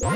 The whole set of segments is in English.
Hey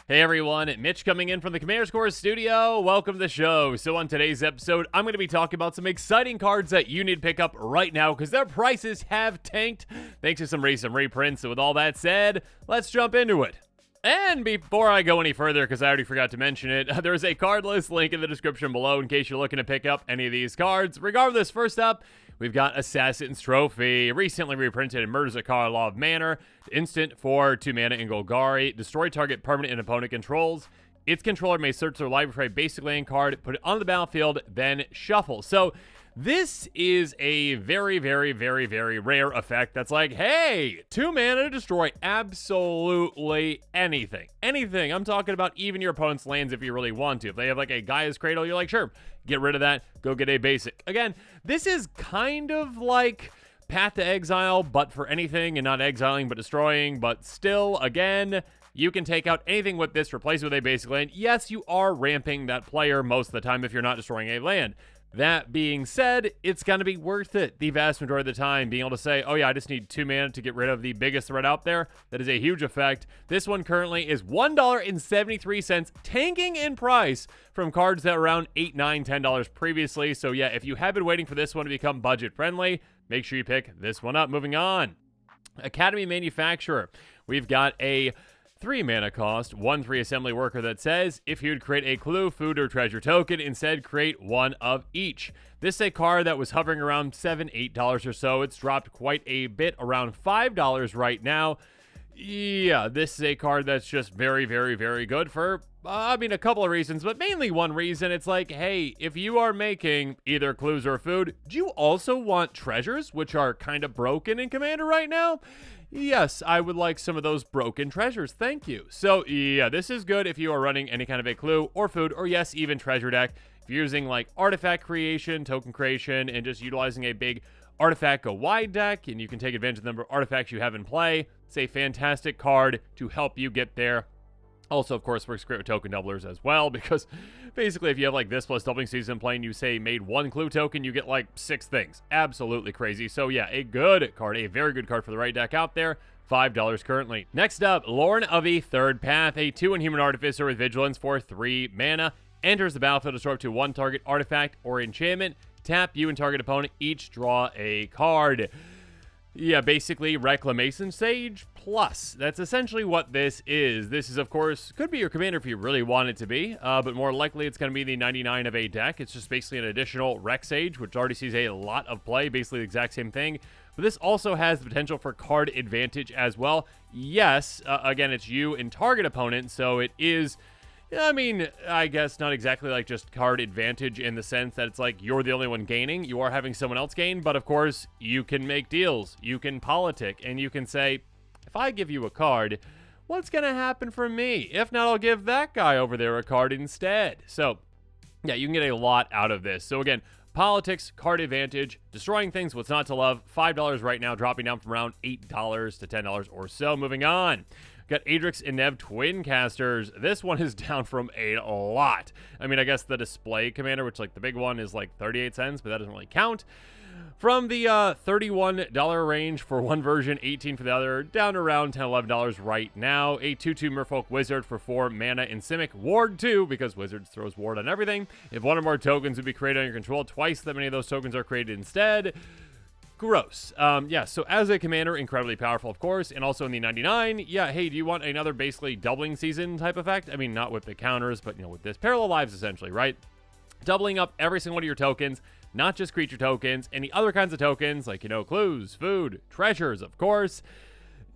everyone, Mitch coming in from the Commander's Kor studio. Welcome to the show. So on today's episode, I'm going to be talking about some exciting cards that you need to pick up right now because their prices have tanked thanks to some recent reprints. So with all that said, let's jump into it. And before I go any further, because I already forgot to mention it, there's a card list link in the description below in case you're looking to pick up any of these cards. Regardless, first up, we've got Assassin's Trophy, recently reprinted in Murders at Karlov Manor. Instant for 2 mana in Golgari. Destroy target permanent and opponent controls. Its controller may search their library for a basic land card, put it on the battlefield, then shuffle. So this is a very, very, very, very rare effect that's like, hey, 2 mana to destroy absolutely anything. Anything. I'm talking about even your opponent's lands if you really want to. If they have like a Gaia's Cradle, you're like, sure, get rid of that, go get a basic. Again, this is kind of like Path to Exile, but for anything and not exiling but destroying, but still, again, you can take out anything with this, replace it with a basic land. Yes, you are ramping that player most of the time if you're not destroying a land. That being said, it's going to be worth it the vast majority of the time, being able to say, oh yeah, I just need 2 mana to get rid of the biggest threat out there. That is a huge effect. This one currently is $1.73, tanking in price from cards that were around $8, $9, $10 previously. So yeah, if you have been waiting for this one to become budget friendly, make sure you pick this one up. Moving on. Academy Manufacturer. We've got a 3 mana cost, 1/3 assembly worker that says, if you'd create a clue, food, or treasure token, instead create one of each. This is a card that was hovering around $7, $8 or so. It's dropped quite a bit, around $5 right now. Yeah, this is a card that's just very, very, very good for, a couple of reasons, but mainly one reason. It's like, hey, if you are making either clues or food, do you also want treasures, which are kind of broken in Commander right now? Yes, I would like some of those broken treasures. Thank you. So, yeah, this is good if you are running any kind of a clue or food or, yes, even treasure deck. If you're using, like, artifact creation, token creation, and just utilizing a big artifact go wide deck, and you can take advantage of the number of artifacts you have in play, it's a fantastic card to help you get there. Also, of course, works great with token doublers as well, because basically if you have like this plus doubling season playing, you say made 1 clue token, you get like 6 things. Absolutely crazy. So yeah, a good card, a very good card for the right deck out there. $5 currently. Next up, Lorn of a Third Path, a 2 Inhuman Artificer with Vigilance for 3 mana. Enters the battlefield to destroy up to 1 target artifact or enchantment. Tap, you and target opponent each draw a card. Yeah, basically Reclamation Sage Plus. That's essentially what this is. This is, of course, could be your commander if you really want it to be, but more likely it's going to be the 99 of a deck. It's just basically an additional Rec Sage, which already sees a lot of play, basically the exact same thing. But this also has the potential for card advantage as well. Yes, again, it's you and target opponent, so it is... I guess not exactly like just card advantage in the sense that it's like you're the only one gaining. You are having someone else gain, but of course, you can make deals. You can politic, and you can say, if I give you a card, what's going to happen for me? If not, I'll give that guy over there a card instead. So, yeah, you can get a lot out of this. So again, politics, card advantage, destroying things, what's not to love. $5 right now, dropping down from around $8 to $10 or so. Moving on. Got Adrix and Nev Twin Casters. This one is down from a lot. I guess the display commander, which like the big one is like 38 cents, but that doesn't really count. From the $31 range for one version, 18 for the other, down to around $10, $11 right now. A 2/2 Merfolk Wizard for 4 mana in Simic. Ward 2, because Wizards throws Ward on everything. If one or more tokens would be created on your control, twice that many of those tokens are created instead. Gross. Yeah, so as a commander, incredibly powerful, of course, and also in the 99, yeah, hey, do you want another basically doubling season type effect? Not with the counters, but, with this. Parallel lives, essentially, right? Doubling up every single one of your tokens, not just creature tokens, any other kinds of tokens, like, clues, food, treasures, of course.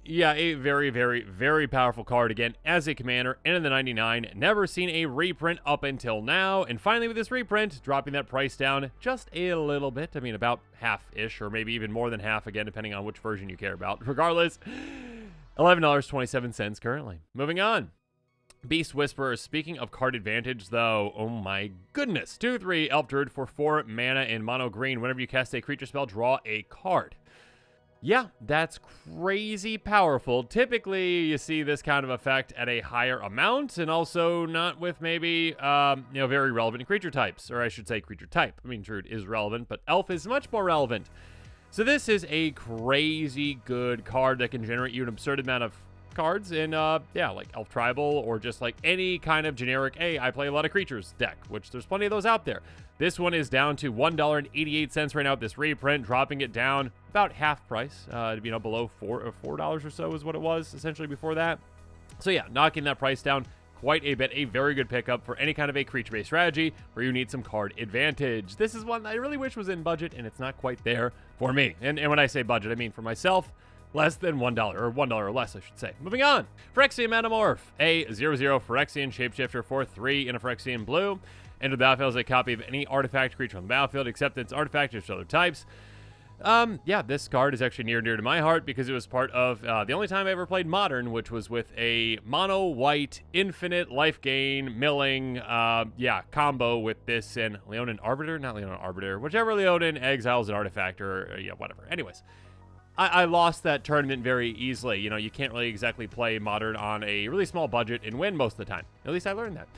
Yeah, a very, very, very powerful card, again, as a commander, and in the 99, never seen a reprint up until now, and finally with this reprint, dropping that price down just a little bit, about half-ish, or maybe even more than half, again, depending on which version you care about. Regardless, $11.27 currently. Moving on. Beast Whisperer. Speaking of card advantage, though, oh my goodness. 2/3 Elf Druid for 4 mana in mono green. Whenever you cast a creature spell, draw a card. Yeah, that's crazy powerful. Typically, you see this kind of effect at a higher amount, and also not with maybe, very relevant creature types, or I should say creature type. I mean, Druid is relevant, but Elf is much more relevant. So this is a crazy good card that can generate you an absurd amount of cards in, like Elf Tribal, or just like any kind of generic, hey, I play a lot of creatures deck, which there's plenty of those out there. This one is down to $1.88 right now at this reprint, dropping it down about half price, below $4 or so is what it was essentially before that. So yeah, knocking that price down quite a bit. A very good pickup for any kind of a creature-based strategy where you need some card advantage. This is one I really wish was in budget, and it's not quite there for me. And when I say budget, I mean for myself, less than $1, or $1 or less, I should say. Moving on. Phyrexian Metamorph, a 0/0 Phyrexian shapeshifter for 3 in a Phyrexian blue. Enter the battlefield as a copy of any artifact creature on the battlefield, except its artifact or other types. This card is actually near and dear to my heart because it was part of the only time I ever played Modern, which was with a mono white infinite life gain milling combo with this and Leonin Arbiter, not Leonin Arbiter, whichever Leonin exiles an artifact or whatever. Anyways, I lost that tournament very easily. You can't really exactly play Modern on a really small budget and win most of the time. At least I learned that.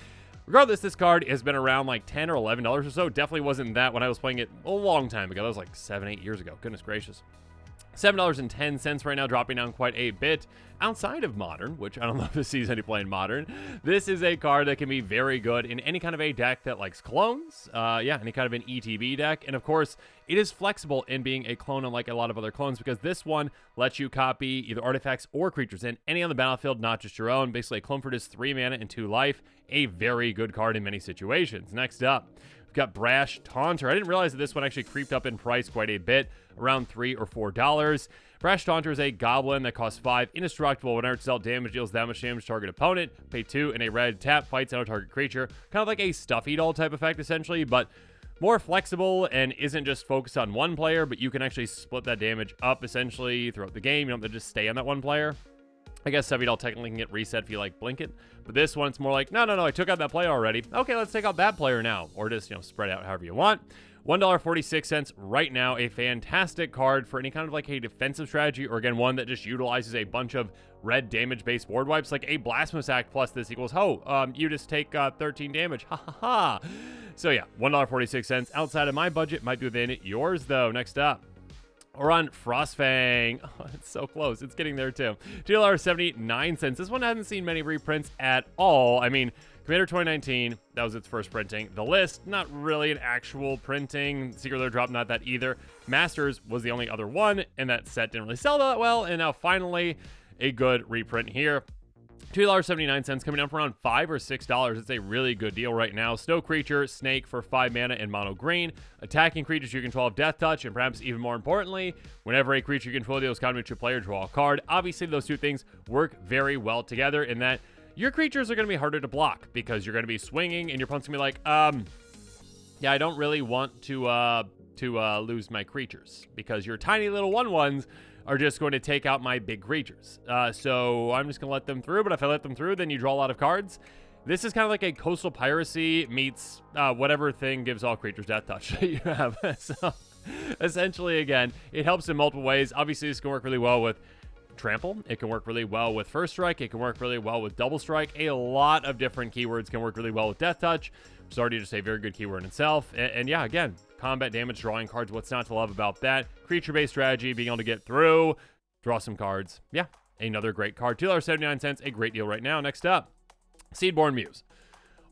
Regardless, this card has been around like $10 or $11 or so. Definitely wasn't that when I was playing it a long time ago. That was like 7-8 years ago. Goodness gracious. $7.10 right now, dropping down quite a bit outside of Modern, which I don't know if this sees any play in Modern. This is a card that can be very good in any kind of a deck that likes clones. Any kind of an ETB deck. And of course, it is flexible in being a clone unlike a lot of other clones because this one lets you copy either artifacts or creatures in any on the battlefield, not just your own. Basically, a clone for just 3 mana and 2 life. A very good card in many situations. Next up, we've got Brash Taunter. I didn't realize that this one actually creeped up in price quite a bit, around $3 or $4. Brash Taunter is a goblin that costs 5, indestructible. Whenever it's dealt damage, deals that much damage to target opponent. Pay 2 and a red, tap, fights out a target creature. Kind of like a stuffy doll type effect, essentially, but more flexible and isn't just focused on one player, but you can actually split that damage up, essentially, throughout the game. You don't have to just stay on that one player. I guess Stuffy Doll technically can get reset if you like blink it, but this one it's more like, no, I took out that player already. Okay, let's take out that player now, or just, spread out however you want. $1.46 right now, a fantastic card for any kind of like a defensive strategy, or again, one that just utilizes a bunch of red damage-based board wipes, like a Blasphemous Act plus this equals, you just take 13 damage, ha ha ha. So yeah, $1.46 outside of my budget, might be within yours though. Next up, we're on Frostfang. Oh, it's so close. It's getting there too. $2.79. This one hasn't seen many reprints at all. I mean, Commander 2019, that was its first printing. The List, not really an actual printing. Secret Lair Drop, not that either. Masters was the only other one, and that set didn't really sell that well. And now finally, a good reprint here. $2.79, coming down from around $5 or $6. It's a really good deal right now. Snow Creature, Snake for 5 mana and mono green. Attacking creatures you control have Death Touch, and perhaps even more importantly, whenever a creature you control deals combat to a player, draw a card. Obviously, those two things work very well together in that your creatures are going to be harder to block because you're going to be swinging and your opponent's going to be like, I don't really want to lose my creatures because your tiny little 1/1s are just going to take out my big creatures. So I'm just going to let them through, but if I let them through, then you draw a lot of cards. This is kind of like a Coastal Piracy meets whatever thing gives all creatures Death Touch that you have. So essentially, again, it helps in multiple ways. Obviously, this can work really well with Trample. It can work really well with First Strike. It can work really well with Double Strike. A lot of different keywords can work really well with Death Touch, which is already just a very good keyword in itself. And yeah, again, combat damage, drawing cards, what's not to love about that? Creature-based strategy, being able to get through, draw some cards. Yeah, another great card. $2.79, a great deal right now. Next up, Seedborn Muse.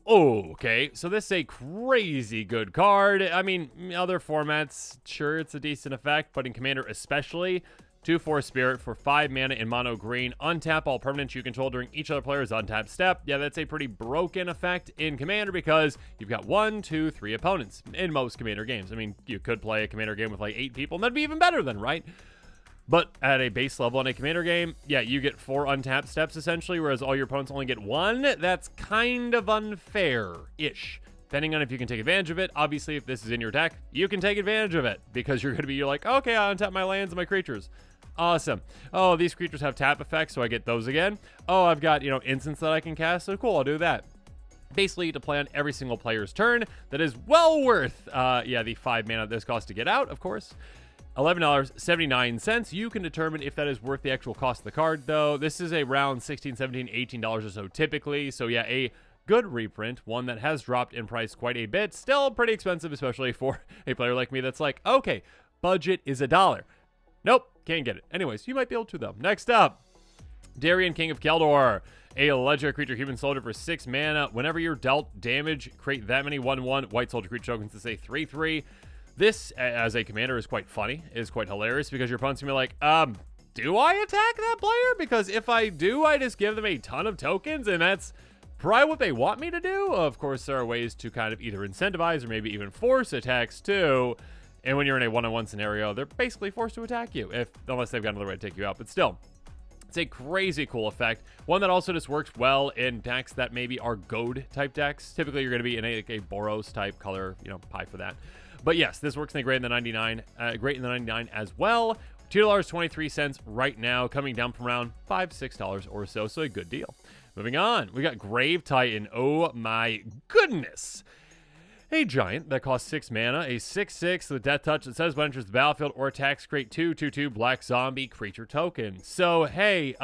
Okay, so this is a crazy good card. I mean, other formats, sure, it's a decent effect, but in Commander especially, 2/4 Spirit for 5 mana in mono green. Untap all permanents you control during each other player's untap step. Yeah, that's a pretty broken effect in Commander because you've got 1, 2, 3 opponents in most Commander games. I mean, you could play a Commander game with like 8 people, and that'd be even better then, right? But at a base level in a Commander game, yeah, you get 4 untapped steps essentially, whereas all your opponents only get 1. That's kind of unfair-ish. Depending on if you can take advantage of it. Obviously, if this is in your deck, you can take advantage of it because you're going to be like, okay, I'll untap my lands and my creatures. Awesome. Oh, these creatures have tap effects, so I get those again. Oh, I've got, instants that I can cast, so cool, I'll do that. Basically, to play on every single player's turn, that is well worth, the 5 mana this costs to get out, of course. $11.79. You can determine if that is worth the actual cost of the card, though. This is around $16, $17, $18 or so typically. So yeah, a good reprint, one that has dropped in price quite a bit. Still pretty expensive, especially for a player like me that's like, okay, budget is $1. Nope, can't get it. Anyways, you might be able to, though. Next up, Darion King of Kor, a legendary creature human soldier for 6 mana. Whenever you're dealt damage, create that many 1/1 white soldier creature tokens to say 3/3. This, as a commander, is quite funny, is quite hilarious, because your opponent's gonna be like, do I attack that player? Because if I do, I just give them a ton of tokens, and that's probably what they want me to do. Of course, there are ways to kind of either incentivize or maybe even force attacks too. And when you're in a one-on-one scenario, they're basically forced to attack you, unless they've got another way to take you out. But still, it's a crazy cool effect. One that also just works well in decks that maybe are goad type decks. Typically, you're going to be in a Boros type color, pie for that. But yes, this works in the great in the 99, as well. $2.23 right now, coming down from around $5, $6 or so. So a good deal. Moving on, we got Grave Titan. Oh my goodness. A giant that costs 6 mana, a 6/6 with Death Touch that says when enters the battlefield or attacks, create 2/2/2 black zombie creature token. So, hey,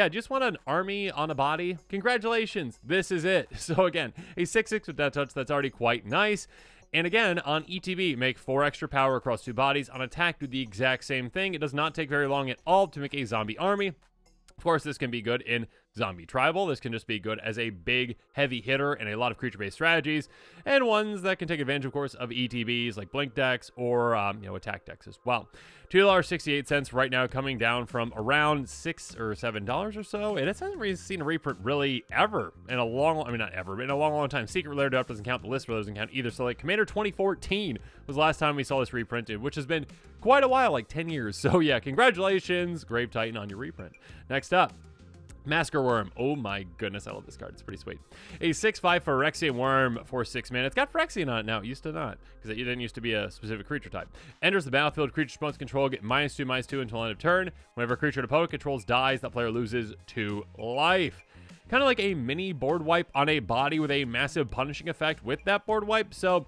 just want an army on a body? Congratulations, this is it. So again, a 6/6 with Death Touch that's already quite nice. And again, on ETB, make 4 extra power across 2 bodies. On attack, do the exact same thing. It does not take very long at all to make a zombie army. Of course, this can be good in zombie tribal. This can just be good as a big, heavy hitter in a lot of creature-based strategies, and ones that can take advantage, of course, of ETBs like blink decks or attack decks as well. $2.68 right now, coming down from around $6 or $7 or so, and it hasn't really seen a reprint really ever in a not ever, but in a long time. Secret Lair doesn't count. The list doesn't count either. So like Commander 2014 was the last time we saw this reprinted, which has been quite a while, like 10 years. So yeah, congratulations, Grave Titan, on your reprint. Next up, Masker Worm. Oh my goodness, I love this card. It's pretty sweet. A 6/5 Phyrexian Worm for 6 mana. It's got Phyrexian on it now. It used to not, because it didn't used to be a specific creature type. Enters the battlefield, creature opponents control, get -2/-2 until end of turn. Whenever a creature an opponent controls dies, that player loses 2 life. Kind of like a mini board wipe on a body with a massive punishing effect with that board wipe. So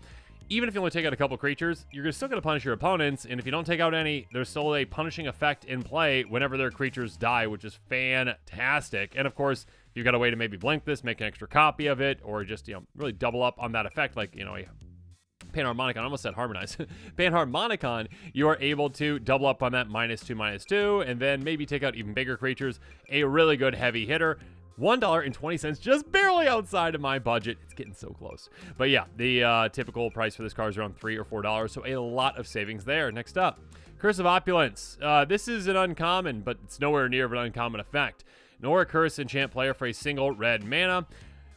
even if you only take out a couple creatures, you're still going to punish your opponents, and if you don't take out any, there's still a punishing effect in play whenever their creatures die, which is fantastic. And of course, you've got a way to maybe blink this, make an extra copy of it, or just, really double up on that effect, like, a Panharmonicon. I almost said harmonize. Panharmonicon, you are able to double up on that -2/-2, and then maybe take out even bigger creatures. A really good heavy hitter. $1.20, just barely outside of my budget. It's getting so close. But yeah, the typical price for this card is around $3 or $4, so a lot of savings there. Next up, Curse of Opulence. This is an uncommon, but it's nowhere near of an uncommon effect. Nor a curse enchant player for a single red mana.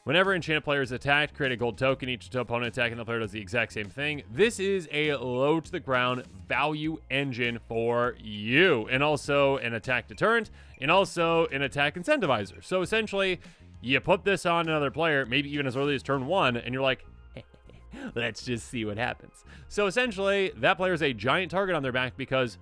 Whenever enchanted player is attacked, create a gold token. Each opponent attacking the player does the exact same thing. This is a low to the ground value engine for you, and also an attack deterrent, and also an attack incentivizer. So essentially, you put this on another player, maybe even as early as turn 1, and you're like, let's just see what happens. So essentially, that player is a giant target on their back, because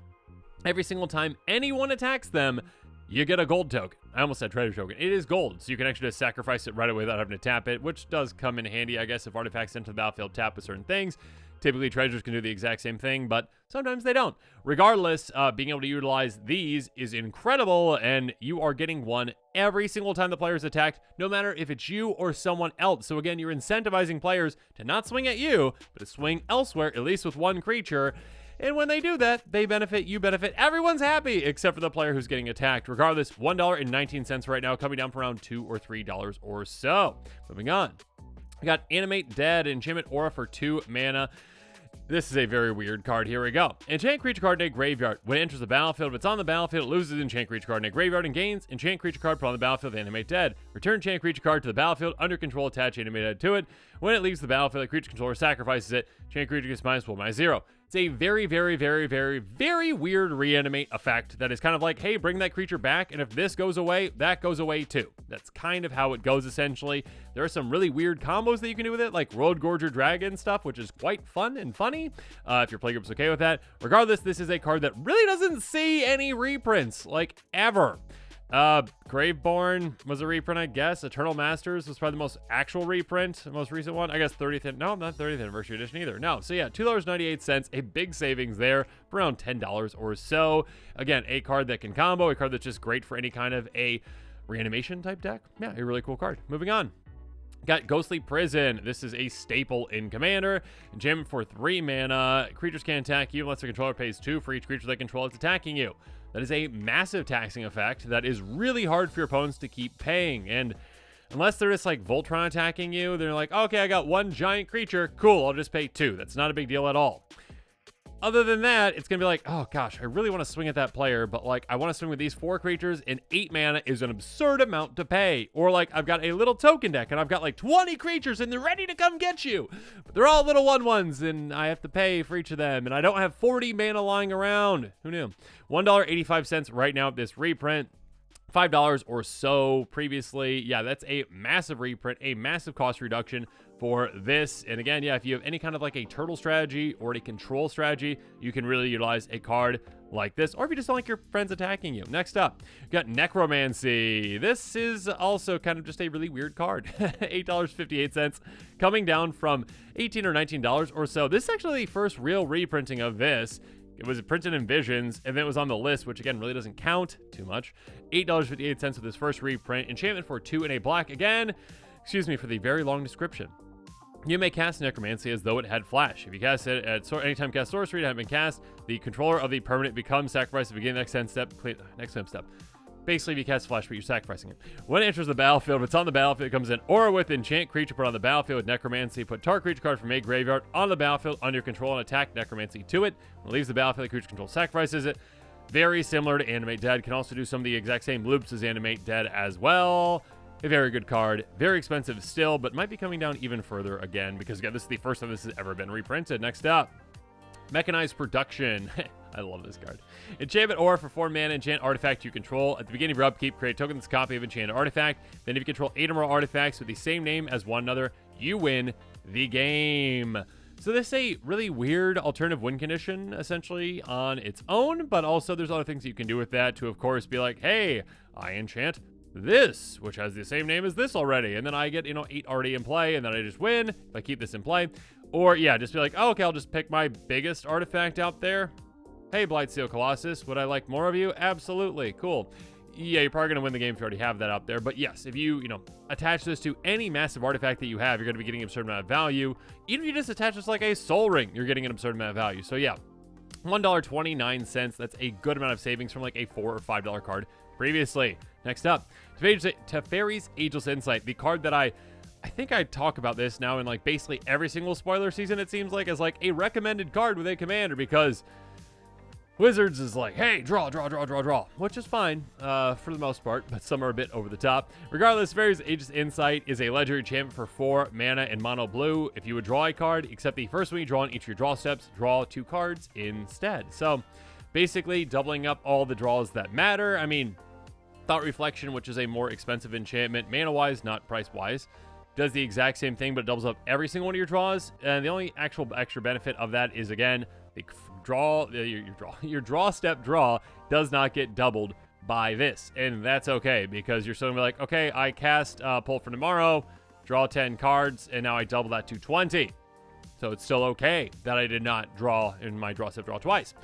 every single time anyone attacks them, you get a gold token. I almost said treasure token. It is gold, so you can actually just sacrifice it right away without having to tap it, which does come in handy, I guess, if artifacts enter the battlefield tap with certain things. Typically, treasures can do the exact same thing, but sometimes they don't. Regardless, being able to utilize these is incredible, and you are getting one every single time the player is attacked, no matter if it's you or someone else. So again, you're incentivizing players to not swing at you, but to swing elsewhere, at least with one creature. And when they do that, they benefit, you benefit, everyone's happy, except for the player who's getting attacked. Regardless, $1.19 right now, coming down from around $2 or $3 or so. Moving on. We got Animate Dead, Enchantment Aura for 2 mana. This is a very weird card. Here we go. Enchant creature card in a graveyard. When it enters the battlefield, if it's on the battlefield, it loses enchant creature card in a graveyard and gains enchant creature card put on the battlefield, Animate Dead. Return enchant creature card to the battlefield under control, attach Animate Dead to it. When it leaves the battlefield, the creature controller sacrifices it. Enchant creature gets -1/-0. It's a very, very, very, very, very weird reanimate effect that is kind of like, hey, bring that creature back, and if this goes away, that goes away too. That's kind of how it goes, essentially. There are some really weird combos that you can do with it, like Road Gorger Dragon stuff, which is quite fun and funny, if your playgroup's okay with that. Regardless, this is a card that really doesn't see any reprints, like, ever. Graveborn was a reprint, I guess. Eternal Masters was probably the most actual reprint, the most recent one. I guess 30th, no, not 30th anniversary edition either. No, so yeah, $2.98, a big savings there for around $10 or so. Again, a card that can combo, a card that's just great for any kind of a reanimation type deck. Yeah, a really cool card. Moving on. Got Ghostly Prison. This is a staple in Commander. Enchantment for 3 mana. Creatures can't attack you unless their controller pays 2 for each creature they control that's attacking you. That is a massive taxing effect that is really hard for your opponents to keep paying. And unless they're just like Voltron attacking you, they're like, okay, I got 1 giant creature. Cool, I'll just pay 2. That's not a big deal at all. Other than that, it's going to be like, oh gosh, I really want to swing at that player, but like I want to swing with these 4 creatures and 8 mana is an absurd amount to pay. Or like I've got a little token deck and I've got like 20 creatures and they're ready to come get you. But they're all little 1/1s and I have to pay for each of them and I don't have 40 mana lying around. Who knew? $1.85 right now at this reprint. $5 or so previously. Yeah, that's a massive reprint, a massive cost reduction for this. And again, yeah, if you have any kind of like a turtle strategy or a control strategy, you can really utilize a card like this, or if you just don't like your friends attacking you. Next up, you got Necromancy. This is also kind of just a really weird card. $8.58, coming down from $18 or $19 or so. This is actually the first real reprinting of this. It was printed in Visions, and then it was on the list, which again really doesn't count too much. $8.58 with this first reprint. Enchantment for 2 and a black. Again, excuse me for the very long description. You may cast Necromancy as though it had flash. If you cast it at anytime cast sorcery that had been cast, the controller of the permanent becomes sacrificed to begin the next 10 step. Next 10 step. Basically, if you cast Flash, but you're sacrificing it. When it enters the battlefield, if it's on the battlefield, it comes in aura with enchant creature put on the battlefield with Necromancy. Put target creature card from a graveyard on the battlefield under your control and attack Necromancy to it. When it leaves the battlefield, the creature control sacrifices it. Very similar to Animate Dead. Can also do some of the exact same loops as Animate Dead as well. A very good card. Very expensive still, but might be coming down even further again because, again, this is the first time this has ever been reprinted. Next up, Mechatronic Production. I love this card. Enchantment aura for 4 mana, enchant artifact you control. At the beginning of your upkeep, create a token that's a copy of enchanted artifact. Then if you control 8 or more artifacts with the same name as one another, you win the game. So this is a really weird alternative win condition, essentially, on its own, but also there's other things you can do with that to, of course, be like, hey, I enchant this, which has the same name as this already, and then I get, 8 already in play, and then I just win if I keep this in play. Or, yeah, just be like, oh, okay, I'll just pick my biggest artifact out there. Hey, Blightsteel Colossus, would I like more of you? Absolutely. Cool. Yeah, you're probably going to win the game if you already have that out there. But yes, if you, attach this to any massive artifact that you have, you're going to be getting an absurd amount of value. Even if you just attach this like a Soul Ring, you're getting an absurd amount of value. So yeah, $1.29. That's a good amount of savings from like a $4 or $5 card previously. Next up, Teferi's Ageless Insight, the card that I think I talk about this now in like basically every single spoiler season, it seems like, as like a recommended card with a commander, because Wizards is like, hey, draw, which is fine for the most part, but some are a bit over the top. Regardless, Teferi's Ageless Insight is a legendary enchantment for 4 mana and mono blue. If you would draw a card, except the first one you draw on each of your draw steps, draw 2 cards instead. So basically doubling up all the draws that matter. I mean, Thought Reflection, which is a more expensive enchantment, mana-wise, not price-wise, does the exact same thing, but it doubles up every single one of your draws. And the only actual extra benefit of that is, again, the your draw step draw does not get doubled by this. And that's okay, because you're still gonna be like, okay, I cast Pull for Tomorrow, draw 10 cards, and now I double that to 20. So it's still okay that I did not draw in my draw step draw twice.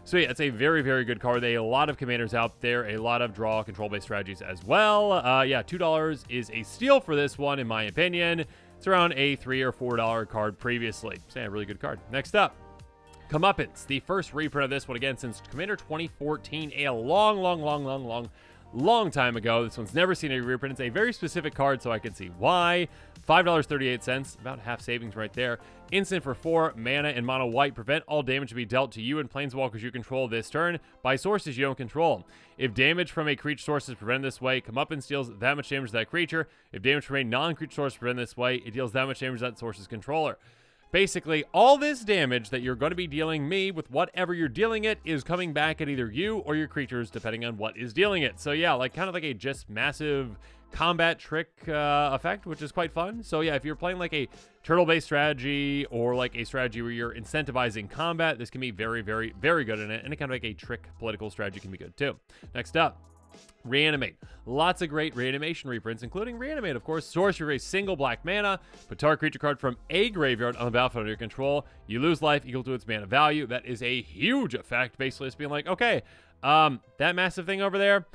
So yeah, it's a very, very good card. There are a lot of commanders out there, a lot of draw control-based strategies as well. Yeah, $2 is a steal for this one, in my opinion. It's around a $3 or $4 card previously. So yeah, really good card. Next up, Comeuppance, the first reprint of this one, again, since Commander 2014, a long time ago. This one's never seen a reprint. It's a very specific card, so I can see why. $5.38, about half savings right there. Instant for 4 mana and mono white. Prevent all damage to be dealt to you and planeswalkers you control this turn by sources you don't control. If damage from a creature source is prevented this way, Comeuppance deals that much damage to that creature. If damage from a non-creature source is prevented this way, it deals that much damage to that source's controller. Basically, all this damage that you're going to be dealing me with whatever you're dealing it is coming back at either you or your creatures, depending on what is dealing it. So yeah, like kind of like a just massive combat trick effect, which is quite fun. So yeah, if you're playing like a turtle-based strategy or like a strategy where you're incentivizing combat, this can be very, very, very good in it. And it kind of like a trick political strategy can be good too. Next up, Reanimate. Lots of great reanimation reprints, including Reanimate, of course. Source for a single black mana. Put target creature card from a graveyard on the battlefield under your control. You lose life equal to its mana value. That is a huge effect. Basically, it's being like, okay, that massive thing over there,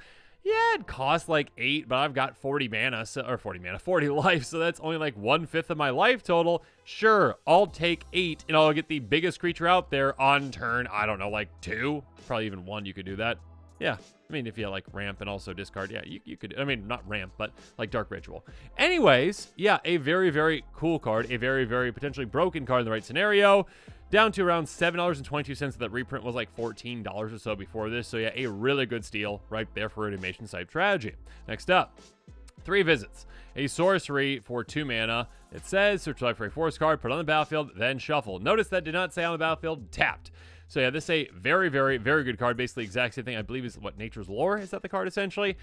yeah, it costs like 8, but I've got 40 mana, 40 life, so that's only like 1/5 of my life total. Sure, I'll take 8, and I'll get the biggest creature out there on turn, I don't know, like 2? Probably even 1, you could do that. Yeah, I mean, if you like ramp and also discard, yeah, you could, I mean, not ramp, but like Dark Ritual. Anyways, yeah, a very, very cool card, a very, very potentially broken card in the right scenario. Down to around $7.22. That reprint was like $14 or so before this. So yeah, a really good steal right there for animation type strategy. Next up, 3 visits. A sorcery for 2 mana. It says search life for a forest card, put on the battlefield, then shuffle. Notice that did not say on the battlefield tapped. So yeah, this is a very, very, very good card. Basically, exact same thing. I believe is what Nature's Lore. Is that the card essentially?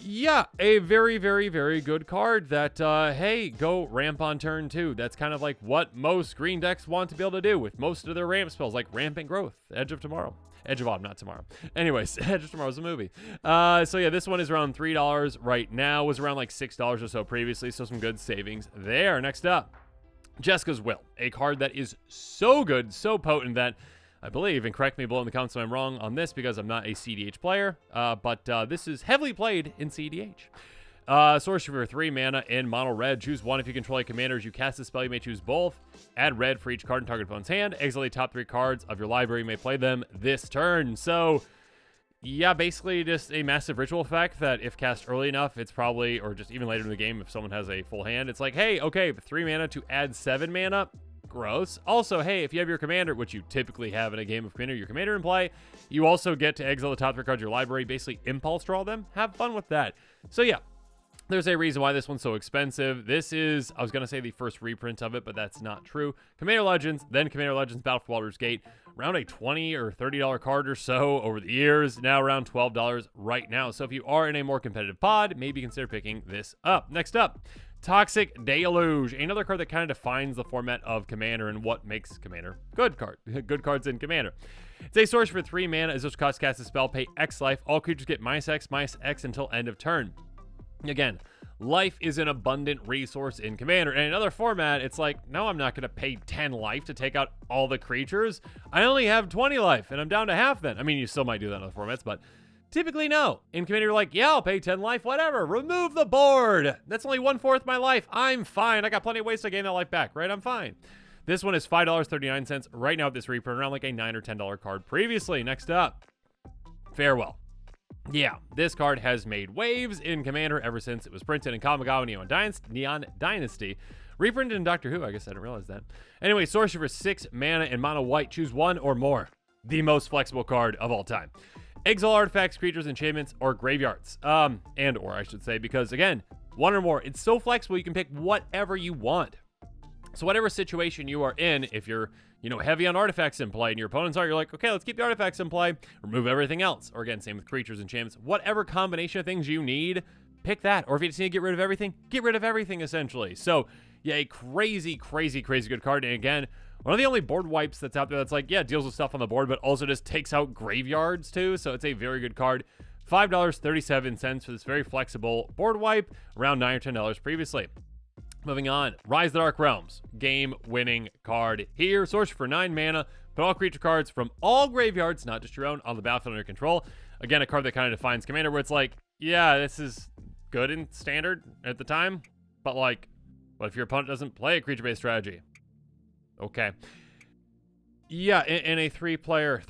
Yeah, a very, very, very good card that, hey, go ramp on turn 2. That's kind of like what most green decks want to be able to do with most of their ramp spells, like Rampant Growth, Edge of Tomorrow. Edge of Autumn, not tomorrow. Anyways, Edge of Tomorrow's a movie. So yeah, this one is around $3 right now. Was around like $6 or so previously, so some good savings there. Next up, Jeska's Will, a card that is so good, so potent that I believe, and correct me below in the comments if I'm wrong on this because I'm not a CDH player, but this is heavily played in CDH. Sorcery for 3 mana in mono red. Choose 1 if you control a commander. As you cast a spell, you may choose both. Add red for each card in target opponent's hand. Exile the top 3 cards of your library. You may play them this turn. So, yeah, basically just a massive ritual effect that if cast early enough, it's probably, or just even later in the game if someone has a full hand, it's like, hey, okay, 3 mana to add 7 mana. Gross. Also, hey, if you have your commander, which you typically have in a game of commander, your commander in play, you also get to exile the top 3 cards of your library, basically impulse draw them. Have fun with that. So yeah, there's a reason why this one's so expensive. This is, I was going to say the first reprint of it, but that's not true. Commander Legends, then Commander Legends Battle for Baldur's Gate, around a $20 or $30 card or so over the years, now around $12 right now. So if you are in a more competitive pod, maybe consider picking this up. Next up, Toxic Deluge, another card that kind of defines the format of Commander and what makes Commander good cards in Commander. It's a source for 3 mana. As this cost cast a spell, pay X life. All creatures get -X until end of turn. Again, life is an abundant resource in Commander. And in another format, it's like, no, I'm not going to pay 10 life to take out all the creatures. I only have 20 life, and I'm down to half then. I mean, you still might do that in other formats, but typically, no. In Commander, you're like, yeah, I'll pay 10 life, whatever. Remove the board. That's only 1/4 my life. I'm fine. I got plenty of ways to gain that life back, right? I'm fine. This one is $5.39 right now at this reprint, around like a $9 or $10 card previously. Next up, Farewell. Yeah, this card has made waves in Commander ever since it was printed in Kamigawa Neon Dynasty. Reprinted in Doctor Who, I guess I didn't realize that. Anyway, sorcery for 6 mana in mono white. Choose 1 or more. The most flexible card of all time. Exile artifacts, creatures, enchantments, or graveyards. And/or I should say, because again, 1 or more. It's so flexible, you can pick whatever you want. So whatever situation you are in, if you're, heavy on artifacts in play and your opponents are, you're like, okay, let's keep the artifacts in play, remove everything else. Or again, same with creatures, enchantments, whatever combination of things you need, pick that. Or if you just need to get rid of everything, essentially. So yeah, a crazy, crazy, crazy good card. And again, one of the only board wipes that's out there that's like, yeah, deals with stuff on the board, but also just takes out graveyards too. So it's a very good card. $5.37 for this very flexible board wipe, around $9 or $10 previously. Moving on, Rise the Dark Realms, game-winning card here. Sorcery for 9 mana, put all creature cards from all graveyards, not just your own, on the battlefield under your control. Again, a card that kind of defines Commander, where it's like, yeah, this is good in Standard at the time, but like, what if your opponent doesn't play a creature-based strategy? Okay. Yeah, in a three-player,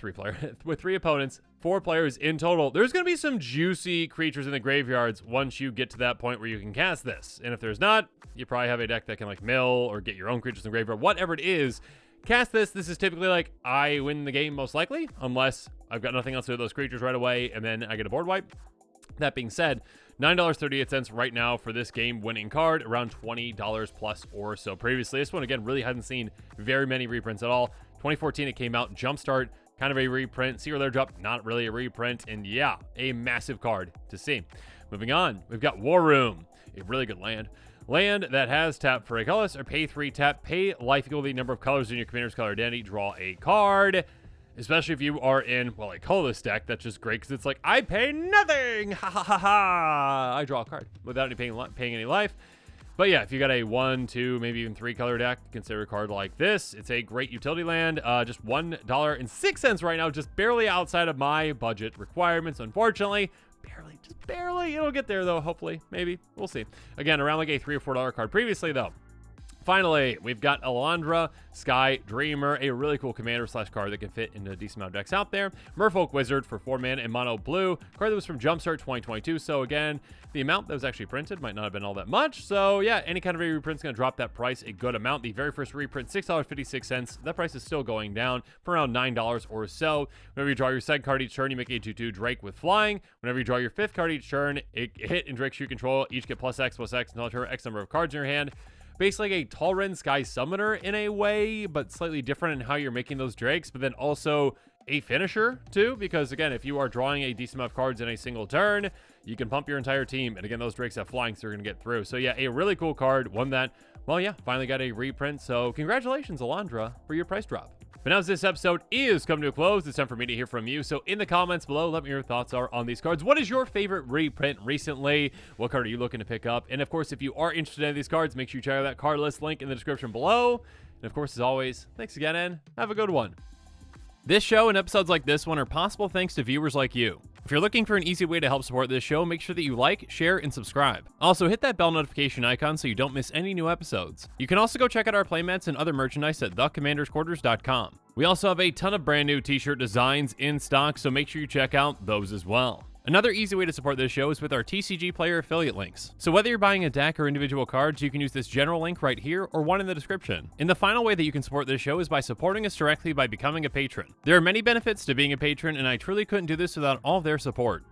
with 3 opponents, 4 players in total, there's going to be some juicy creatures in the graveyards once you get to that point where you can cast this. And if there's not, you probably have a deck that can like mill or get your own creatures in the graveyard, whatever it is. Cast this. This is typically like, I win the game most likely, unless I've got nothing else to do with those creatures right away, and then I get a board wipe. That being said, $9.38 right now for this game-winning card, around $20 plus or so previously. This one, again, really hasn't seen very many reprints at all. 2014, it came out. Jumpstart, kind of a reprint. Secret Lair Drop, not really a reprint. And yeah, a massive card to see. Moving on, we've got War Room, a really good land. Land that has tap for a colorless or pay 3 tap, pay life equal to the number of colors in your commander's color identity, draw a card. especially if you are in, well, I call this deck. That's just great because it's like, I pay nothing. Ha ha ha ha. I draw a card without any paying any life. But yeah, if you got a 1, 2, maybe even 3 color deck, consider a card like this. It's a great utility land. Just $1.06 right now, just barely outside of my budget requirements, unfortunately. Barely, just barely. It'll get there though, hopefully, maybe. We'll see. Again, around like a $3 or $4 card previously though. Finally, we've got Alandra Sky Dreamer, a really cool commander / card that can fit into a decent amount of decks out there. Merfolk Wizard for 4 mana and mono blue. Card that was from Jumpstart 2022. So again, the amount that was actually printed might not have been all that much. So yeah, any kind of a reprint's going to drop that price a good amount. The very first reprint, $6.56. That price is still going down for around $9 or so. Whenever you draw your second card each turn, you make a 2/2 Drake with flying. Whenever you draw your 5th card each turn, it hit and Drakes you control each get +X until X number of cards in your hand. Basically like a Talren Sky Summoner in a way, but slightly different in how you're making those Drakes, but then also a finisher too, because again, if you are drawing a decent amount of cards in a single turn, you can pump your entire team, and again, those Drakes have flying, so you're going to get through. So yeah, a really cool card, one that, well yeah, finally got a reprint, so congratulations, Alandra, for your price drop. But now as this episode is coming to a close, it's time for me to hear from you. So in the comments below, let me know your thoughts are on these cards. What is your favorite reprint recently? What card are you looking to pick up? And of course, if you are interested in these cards, make sure you check out that card list link in the description below. And of course, as always, thanks again and have a good one. This show and episodes like this one are possible thanks to viewers like you. If you're looking for an easy way to help support this show, make sure that you like, share, and subscribe. Also, hit that bell notification icon so you don't miss any new episodes. You can also go check out our playmats and other merchandise at thecommandersquarters.com. We also have a ton of brand new t-shirt designs in stock, so make sure you check out those as well. Another easy way to support this show is with our TCG Player affiliate links. So whether you're buying a deck or individual cards, you can use this general link right here or one in the description. And the final way that you can support this show is by supporting us directly by becoming a patron. There are many benefits to being a patron, and I truly couldn't do this without all of their support.